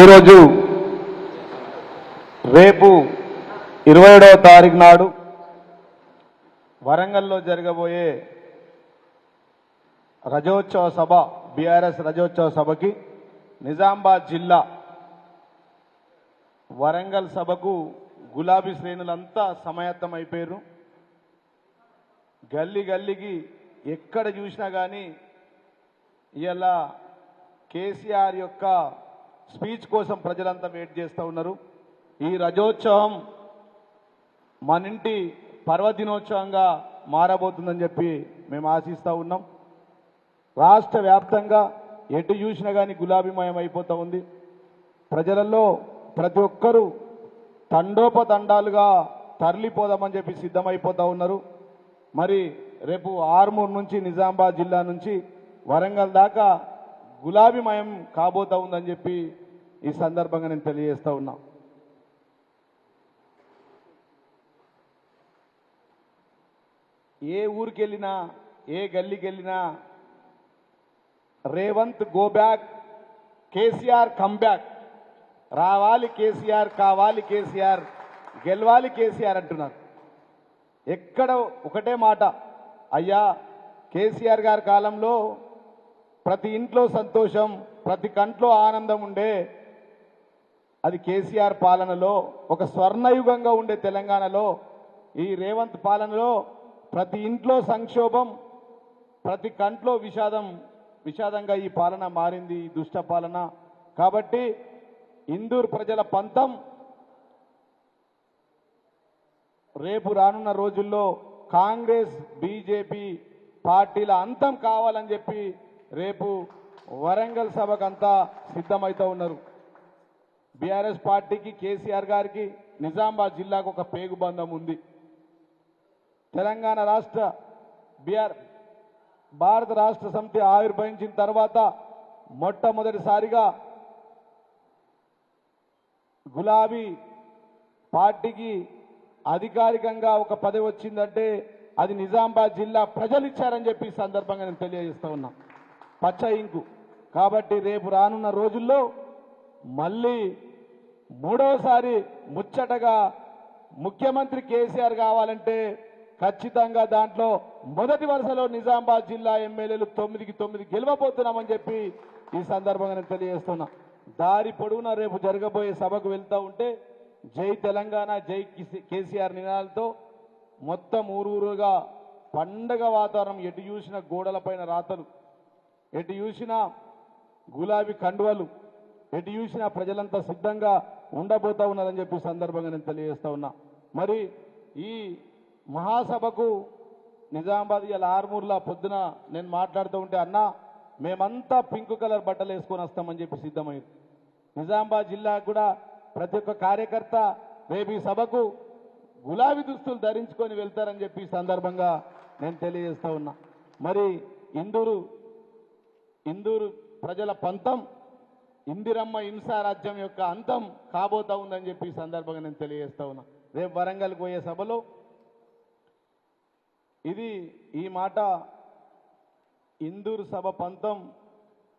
ఈరోజు రేపు 27వ తారీఖు నాడు వరంగల్లో జరగబోయే రజోత్సవ సభ బీఆర్ఎస్ రజోత్సవ సభకి నిజామాబాద్ జిల్లా వరంగల్ సభకు గులాబీ శ్రేణులంతా సమాయత్తమైపోయారు. గల్లీ గల్లీకి ఎక్కడ చూసినా కానీ ఇలా కేసీఆర్ యొక్క స్పీచ్ కోసం ప్రజలంతా వెయిట్ చేస్తూ ఉన్నారు. ఈ రజోత్సవం మనింటి పర్వదినోత్సవంగా మారబోతుందని చెప్పి మేము ఆశిస్తూ ఉన్నాం. రాష్ట్ర వ్యాప్తంగా ఎటు చూసినా కానీ గులాబీమయం అయిపోతూ ఉంది. ప్రజలలో ప్రతి ఒక్కరూ తండోపతండాలుగా తరలిపోదామని చెప్పి సిద్ధమైపోతూ ఉన్నారు. మరి రేపు ఆర్మూర్ నుంచి నిజామాబాద్ జిల్లా నుంచి వరంగల్ దాకా గులాబీమయం కాబోతా ఉందని చెప్పి ఈ సందర్భంగా నేను తెలియజేస్తా ఉన్నా. ఏ ఊరికి వెళ్ళినా ఏ గల్లీకి వెళ్ళినా Revanth go back, KCR come back, రావాలి కేసీఆర్, కావాలి కేసీఆర్, గెలవాలి కేసీఆర్ అంటున్నారు. ఎక్కడ ఒకటే మాట, అయ్యా కేసీఆర్ గారి కాలంలో ప్రతి ఇంట్లో సంతోషం, ప్రతి కంట్లో ఆనందం ఉండే అది కేసీఆర్ పాలనలో, ఒక స్వర్ణయుగంగా ఉండే తెలంగాణలో ఈ రేవంత్ పాలనలో ప్రతి ఇంట్లో సంక్షోభం, ప్రతి కంట్లో విషాదంగా ఈ పాలన మారింది, ఈ దుష్ట పాలన. కాబట్టి ఇందూరు ప్రజల పంతం రేపు రానున్న రోజుల్లో కాంగ్రెస్ బీజేపీ పార్టీల అంతం కావాలని చెప్పి రేపు వరంగల్ సభకంతా సిద్ధమవుతూ ఉన్నారు. బీఆర్ఎస్ పార్టీకి, కేసీఆర్ గారికి నిజామాబాద్ జిల్లాకు ఒక పేగుబంధం ఉంది. తెలంగాణ రాష్ట్ర భారత రాష్ట్ర సమితి ఆవిర్భవించిన తర్వాత మొట్టమొదటిసారిగా గులాబీ పార్టీకి అధికారికంగా ఒక పదవి వచ్చిందంటే అది నిజామాబాద్ జిల్లా ప్రజలు ఇచ్చారని చెప్పి ఈ సందర్భంగా నేను తెలియజేస్తా ఉన్నా. పచ్చ ఇంకు. కాబట్టి రేపు రానున్న రోజుల్లో మళ్ళీ మూడవసారి ముచ్చటగా ముఖ్యమంత్రి కేసీఆర్ కావాలంటే ఖచ్చితంగా దాంట్లో మొదటి వరుసలో నిజామాబాద్ జిల్లా ఎమ్మెల్యేలు 9కి 9 గెలవబోతున్నామని చెప్పి ఈ సందర్భంగా నేను తెలియజేస్తున్నా. దారి పొడవునా రేపు జరగబోయే సభకు వెళ్తూ ఉంటే జై తెలంగాణ, జై కేసీఆర్ నినాదాలతో మొత్తం ఊరూరుగా పండగ వాతావరణం. ఎటు చూసిన గోడలపైన రాతలు, ఎటు చూసినా గులాబీ కండువలు, ఎటు చూసినా ప్రజలంతా సిద్ధంగా ఉండబోతా ఉన్నారని చెప్పి సందర్భంగా నేను తెలియజేస్తా ఉన్నా. మరి ఈ మహాసభకు నిజామాబాద్ ఇలా ఆర్మూర్లో పొద్దున నేను మాట్లాడుతూ ఉంటే, అన్నా మేమంతా పింక్ కలర్ బట్టలు వేసుకొని వస్తామని చెప్పి సిద్ధమైంది. నిజామాబాద్ జిల్లాకు కూడా ప్రతి ఒక్క కార్యకర్త రేపు ఈ సభకు గులాబీ దుస్తులు ధరించుకొని వెళ్తారని చెప్పి ఈ సందర్భంగా నేను తెలియజేస్తా ఉన్నా. మరి ఇందూరు ప్రజల పంతం, ఇందిరమ్మ హింసా రాజ్యం యొక్క అంతం కాబోతా ఉందని చెప్పి ఈ సందర్భంగా నేను తెలియజేస్తా ఉన్నా. రేపు వరంగల్కి పోయే సభలో ఈ మాట ఇందూరు సభ పంతం,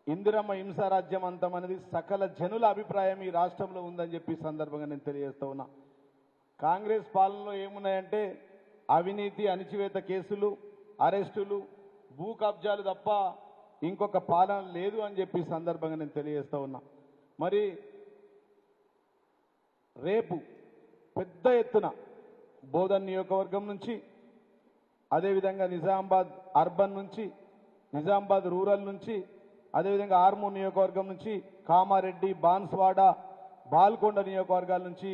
ఇందిరమ్మ హింసా రాజ్యం అంతం అనేది సకల జనుల అభిప్రాయం ఈ రాష్ట్రంలో ఉందని చెప్పి సందర్భంగా నేను తెలియజేస్తా ఉన్నా. కాంగ్రెస్ పాలనలో ఏమున్నాయంటే అవినీతి, అణిచివేత కేసులు, అరెస్టులు, భూ కబ్జాలు తప్ప ఇంకొక పాలన లేదు అని చెప్పి సందర్భంగా నేను తెలియజేస్తా ఉన్నా. మరి రేపు పెద్ద ఎత్తున బోధన్ నియోజకవర్గం నుంచి, అదేవిధంగా నిజామాబాద్ అర్బన్ నుంచి, నిజామాబాద్ రూరల్ నుంచి, అదేవిధంగా ఆర్మూర్ నియోజకవర్గం నుంచి, కామారెడ్డి, బాన్స్వాడ, బాల్కొండ నియోజకవర్గాల నుంచి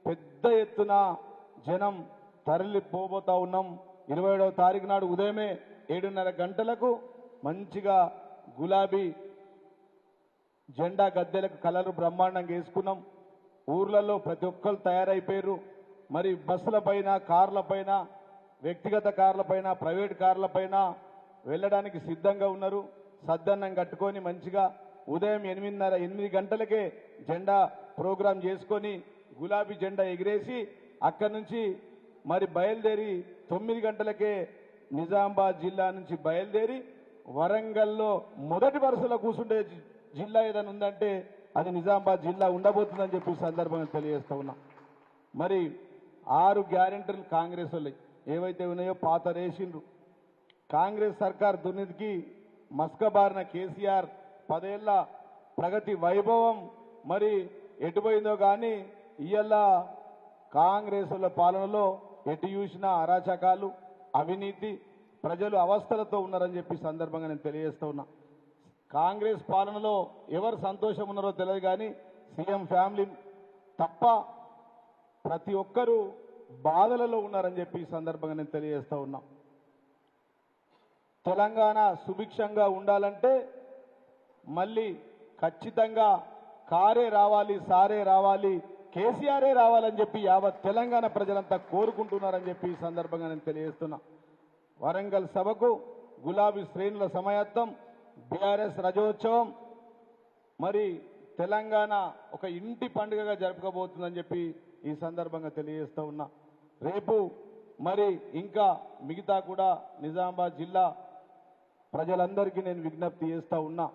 పెద్ద ఎత్తున జనం తరలిపోబోతా ఉన్నాం. 27వ తారీఖు నాడు ఉదయమే 7:30 గంటలకు మంచిగా గులాబీ జెండా గద్దెలకు కలరు బ్రహ్మాండంగా వేసుకున్నాం. ఊర్లలో ప్రతి ఒక్కరు తయారైపోయారు. మరి బస్సులపైన, కార్లపైన, వ్యక్తిగత కార్లపైన, ప్రైవేట్ కార్లపైన వెళ్ళడానికి సిద్ధంగా ఉన్నారు. సద్దన్నం కట్టుకొని మంచిగా ఉదయం 8 గంటలకే జెండా ప్రోగ్రాం చేసుకొని గులాబీ జెండా ఎగిరేసి అక్కడి నుంచి మరి బయలుదేరి 9 గంటలకే నిజామాబాద్ జిల్లా నుంచి బయలుదేరి వరంగల్లో మొదటి వరుసలో కూర్చుండే జిల్లా ఏదైనా ఉందంటే అది నిజామాబాద్ జిల్లా ఉండబోతుందని చెప్పి సందర్భంగా తెలియజేస్తా ఉన్నా. మరి 6 గ్యారెంటీలు కాంగ్రెస్ వాళ్ళవి ఏవైతే ఉన్నాయో పాత రేషన్లు కాంగ్రెస్ సర్కార్ దుర్నీతికి మస్కబారిన కేసీఆర్ 10 ఏళ్ల ప్రగతి వైభవం మరి ఎటుపోయిందో కానీ ఇయ్యాల కాంగ్రెస్ వాళ్ళ పాలనలో ఎటు చూసినా అరాచకాలు అవినీతి ప్రజలు అవస్థలతో ఉన్నారని చెప్పి సందర్భంగా నేను తెలియజేస్తూ ఉన్నా. కాంగ్రెస్ పాలనలో ఎవరు సంతోషం ఉన్నారో తెలియదు కానీ సీఎం ఫ్యామిలీ తప్ప ప్రతి ఒక్కరూ బాధలలో ఉన్నారని చెప్పి ఈ సందర్భంగా నేను తెలియజేస్తూ ఉన్నా. తెలంగాణ సుభిక్షంగా ఉండాలంటే మళ్ళీ ఖచ్చితంగా కారే రావాలి, సారే రావాలి, కేసీఆరే రావాలని చెప్పి యావత్ తెలంగాణ ప్రజలంతా కోరుకుంటున్నారని చెప్పి ఈ సందర్భంగా నేను తెలియజేస్తున్నా. వరంగల్ సభకు గులాబీ శ్రేణుల సమాయత్తం, బీఆర్ఎస్ రజోత్సవం మరి తెలంగాణ ఒక ఇంటి పండుగగా జరుపుకోబోతుందని చెప్పి ఈ సందర్భంగా తెలియజేస్తూ ఉన్నా. రేపు మరి ఇంకా మిగతా కూడా నిజామాబాద్ జిల్లా ప్రజలందరికీ నేను విజ్ఞప్తి చేస్తూ ఉన్నా.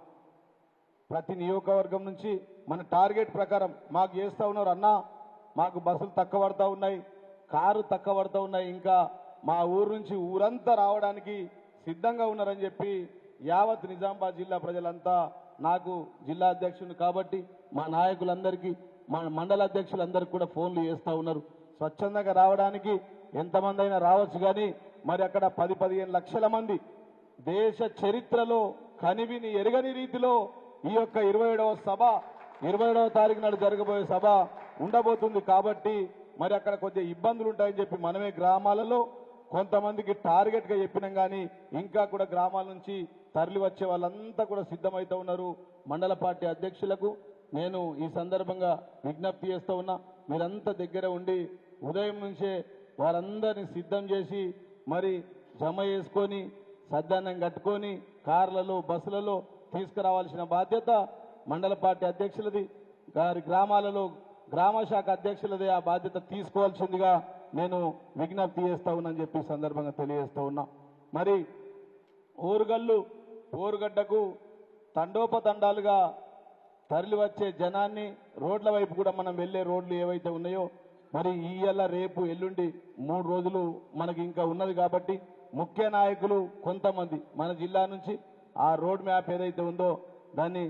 ప్రతి నియోజకవర్గం నుంచి మన టార్గెట్ ప్రకారం మాకు చేస్తూ ఉన్నారు అన్నా, మాకు బస్సులు తక్కువ పడతా ఉన్నాయి, కారు తక్కువ పడతా ఉన్నాయి, ఇంకా మా ఊరు నుంచి ఊరంతా రావడానికి సిద్ధంగా ఉన్నారని చెప్పి యావత్ నిజామాబాద్ జిల్లా ప్రజలంతా నాకు జిల్లా అధ్యక్షుడు కాబట్టి మా నాయకులందరికీ మా మండల అధ్యక్షులందరికీ కూడా ఫోన్లు చేస్తూ ఉన్నారు. స్వచ్ఛందంగా రావడానికి ఎంతమంది అయినా రావచ్చు కానీ మరి అక్కడ 10-15 లక్షల మంది దేశ చరిత్రలో కనివిని ఎరగని రీతిలో ఈ యొక్క 27వ సభ 27వ తారీఖు నాడు జరగబోయే సభ ఉండబోతుంది కాబట్టి మరి అక్కడ కొద్దిగా ఇబ్బందులు ఉంటాయని చెప్పి మనమే గ్రామాలలో కొంతమందికి టార్గెట్గా చెప్పినాం కానీ ఇంకా కూడా గ్రామాల నుంచి తరలి వచ్చే వాళ్ళంతా కూడా సిద్ధమవుతూ ఉన్నారు. మండల పార్టీ అధ్యక్షులకు నేను ఈ సందర్భంగా విజ్ఞప్తి చేస్తూ ఉన్నా, మీరంతా దగ్గర ఉండి ఉదయం నుంచే వారందరినీ సిద్ధం చేసి మరి జమ చేసుకొని సద్దాన్నం కట్టుకొని కార్లలో బస్సులలో తీసుకురావాల్సిన బాధ్యత మండల పార్టీ అధ్యక్షులది, గారి గ్రామాలలో గ్రామ శాఖ అధ్యక్షులది ఆ బాధ్యత తీసుకోవాల్సిందిగా నేను విజ్ఞప్తి చేస్తా ఉన్నానని చెప్పి సందర్భంగా తెలియజేస్తూ ఉన్నా. మరి ఓరుగడ్డకు తండోపతండాలుగా తరలి వచ్చే జనాన్ని రోడ్ల వైపు కూడా మనం వెళ్ళే రోడ్లు ఏవైతే ఉన్నాయో మరి ఇయ్యాల రేపు ఎల్లుండి 3 రోజులు మనకి ఇంకా ఉన్నది కాబట్టి ముఖ్య నాయకులు కొంతమంది మన జిల్లా నుంచి ఆ రోడ్ మ్యాప్ ఏదైతే ఉందో దాన్ని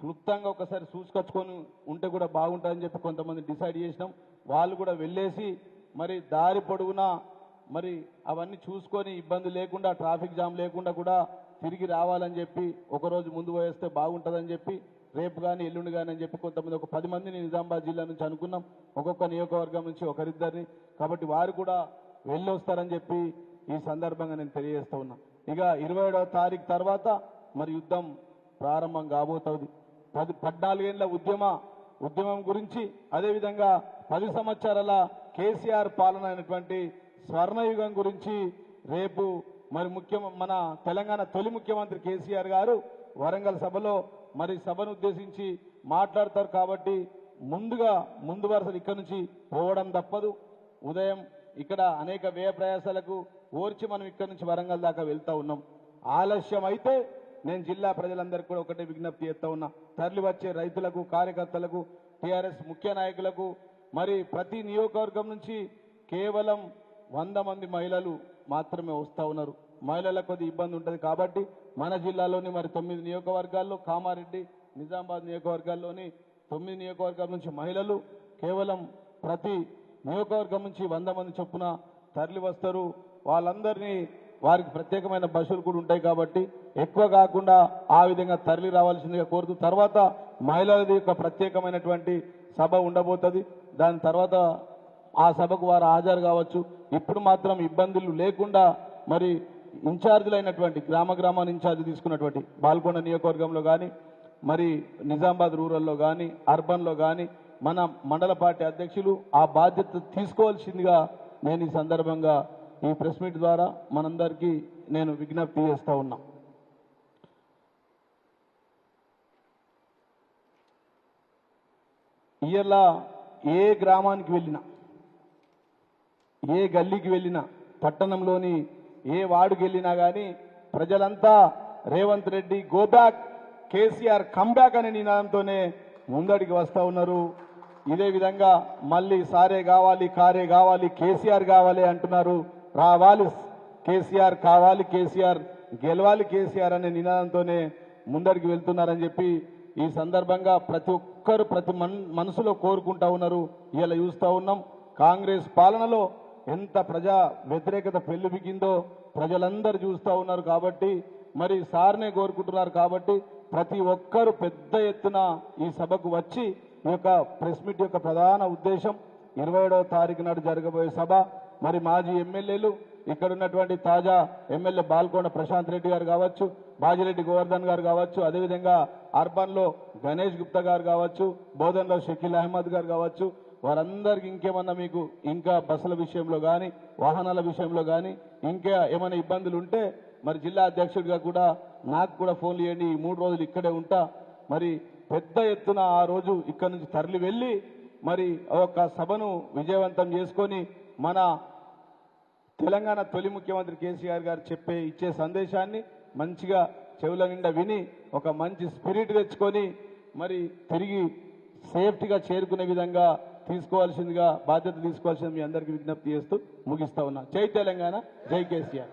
క్లుప్తంగా ఒకసారి చూసుకొచ్చుకొని ఉంటే కూడా బాగుంటుందని చెప్పి కొంతమంది డిసైడ్ చేసినాం. వాళ్ళు కూడా వెళ్ళేసి మరి దారి పొడవునా మరి అవన్నీ చూసుకొని ఇబ్బంది లేకుండా ట్రాఫిక్ జామ్ లేకుండా కూడా తిరిగి రావాలని చెప్పి ఒకరోజు ముందు పోయేస్తే బాగుంటుందని చెప్పి రేపు కానీ ఎల్లుండి కానీ అని చెప్పి కొంతమంది ఒక 10 మందిని నిజామాబాద్ జిల్లా నుంచి అనుకున్నాం, ఒక్కొక్క నియోజకవర్గం నుంచి ఒకరిద్దరిని, కాబట్టి వారు కూడా వెళ్ళొస్తారని చెప్పి ఈ సందర్భంగా నేను తెలియజేస్తూ ఉన్నా. ఇక 27వ తారీఖు తర్వాత మరి యుద్ధం ప్రారంభం కాబోతుంది. 14 ఏళ్ల ఉద్యమం గురించి అదేవిధంగా 10 సంవత్సరాల కేసీఆర్ పాలన అయినటువంటి స్వర్ణయుగం గురించి రేపు మరి మన తెలంగాణ తొలి ముఖ్యమంత్రి కేసీఆర్ గారు వరంగల్ సభలో మరి సభను ఉద్దేశించి మాట్లాడతారు కాబట్టి ముందు వరుసలు ఇక్కడ నుంచి పోవడం తప్పదు. ఉదయం ఇక్కడ అనేక వ్యయ ప్రయాసాలకు ఓర్చి మనం ఇక్కడ నుంచి వరంగల్ దాకా వెళ్తా ఉన్నాం. ఆలస్యం అయితే నేను జిల్లా ప్రజలందరికీ కూడా ఒకటే విజ్ఞప్తి చేస్తా ఉన్నా, తరలి వచ్చే రైతులకు, కార్యకర్తలకు, టీఆర్ఎస్ ముఖ్య నాయకులకు మరి ప్రతి నియోజకవర్గం నుంచి కేవలం 100 మంది మహిళలు మాత్రమే వస్తూ ఉన్నారు. మహిళలకు కొద్ది ఇబ్బంది ఉంటుంది కాబట్టి మన జిల్లాలోని మరి 9 నియోజకవర్గాల్లో కామారెడ్డి నిజామాబాద్ నియోజకవర్గాల్లోని 9 నియోజకవర్గాల నుంచి మహిళలు కేవలం ప్రతి నియోజకవర్గం నుంచి 100 మంది చొప్పున తరలి వస్తారు. వాళ్ళందరినీ వారికి ప్రత్యేకమైన బస్సులు కూడా ఉంటాయి కాబట్టి ఎక్కువ కాకుండా ఆ విధంగా తరలి రావాల్సిందిగా కోరుతూ తర్వాత మహిళలది యొక్క ప్రత్యేకమైనటువంటి సభ ఉండబోతుంది. దాని తర్వాత ఆ సభకు వారు హాజరు కావచ్చు. ఇప్పుడు మాత్రం ఇబ్బందులు లేకుండా మరి ఇన్ఛార్జీలైనటువంటి గ్రామాన్ని ఇన్ఛార్జి తీసుకున్నటువంటి బాల్కొండ నియోజకవర్గంలో కానీ మరి నిజామాబాద్ రూరల్లో కానీ అర్బన్లో కానీ మన మండల పార్టీ అధ్యక్షులు ఆ బాధ్యత తీసుకోవాల్సిందిగా నేను ఈ సందర్భంగా ఈ ప్రెస్ మీట్ ద్వారా మనందరికీ నేను విజ్ఞప్తి చేస్తూ ఉన్నా. ఇయర్లా ఏ గ్రామానికి వెళ్ళినా, ఏ గల్లీకి వెళ్ళినా, పట్టణంలోని ఏ వార్డుకి వెళ్ళినా కానీ ప్రజలంతా Revanth Reddy go back, KCR come back అనే నినాదంతోనే ముందడికి వస్తూ ఉన్నారు. ఇదే విధంగా మళ్ళీ సారే కావాలి, కారే కావాలి, కేసీఆర్ కావాలి అంటున్నారు. రావాలి కేసీఆర్, కావాలి కేసీఆర్, గెలవాలి కేసీఆర్ అనే నినాదంతోనే ముందడికి వెళ్తున్నారని చెప్పి ఈ సందర్భంగా ప్రతి ఒక్కరు ప్రతి మనసులో కోరుకుంటా ఉన్నారు. ఇలా చూస్తూ ఉన్నాం కాంగ్రెస్ పాలనలో ఎంత ప్రజా వ్యతిరేకత పెళ్లిబిగిందో ప్రజలందరూ చూస్తూ ఉన్నారు. కాబట్టి మరి సార్నే కోరుకుంటున్నారు. కాబట్టి ప్రతి ఒక్కరు పెద్ద ఎత్తున ఈ సభకు వచ్చి ఈ యొక్క ప్రెస్ మీట్ యొక్క ప్రధాన ఉద్దేశం 27వ తారీఖు నాడు జరగబోయే సభ. మరి మాజీ ఎమ్మెల్యేలు ఇక్కడ ఉన్నటువంటి తాజా ఎమ్మెల్యే బాల్కొండ ప్రశాంత్ రెడ్డి గారు కావచ్చు, బాజిరెడ్డి గోవర్ధన్ గారు కావచ్చు, అదేవిధంగా అర్బన్లో గణేష్ గుప్తా గారు కావచ్చు, బోధన్లో షకీల్ అహ్మద్ గారు కావచ్చు, వారందరికీ ఇంకేమన్నా మీకు ఇంకా బస్సుల విషయంలో కానీ వాహనాల విషయంలో కానీ ఇంకా ఏమైనా ఇబ్బందులు ఉంటే మరి జిల్లా అధ్యక్షుడిగా కూడా నాకు కూడా ఫోన్లు చేయండి. ఈ 3 రోజులు ఇక్కడే ఉంటా. మరి పెద్ద ఎత్తున ఆ రోజు ఇక్కడి నుంచి తరలి వెళ్ళి మరి ఒక సభను విజయవంతం చేసుకొని మన తెలంగాణ తొలి ముఖ్యమంత్రి కేసీఆర్ గారు ఇచ్చే సందేశాన్ని మంచిగా చెవుల నిండా విని ఒక మంచి స్పిరిట్ తెచ్చుకొని మరి తిరిగి సేఫ్టీగా చేరుకునే విధంగా బాధ్యత తీసుకోవాల్సింది మీ అందరికీ విజ్ఞప్తి చేస్తూ ముగిస్తా ఉన్నా. జై తెలంగాణ, జై కేసీఆర్.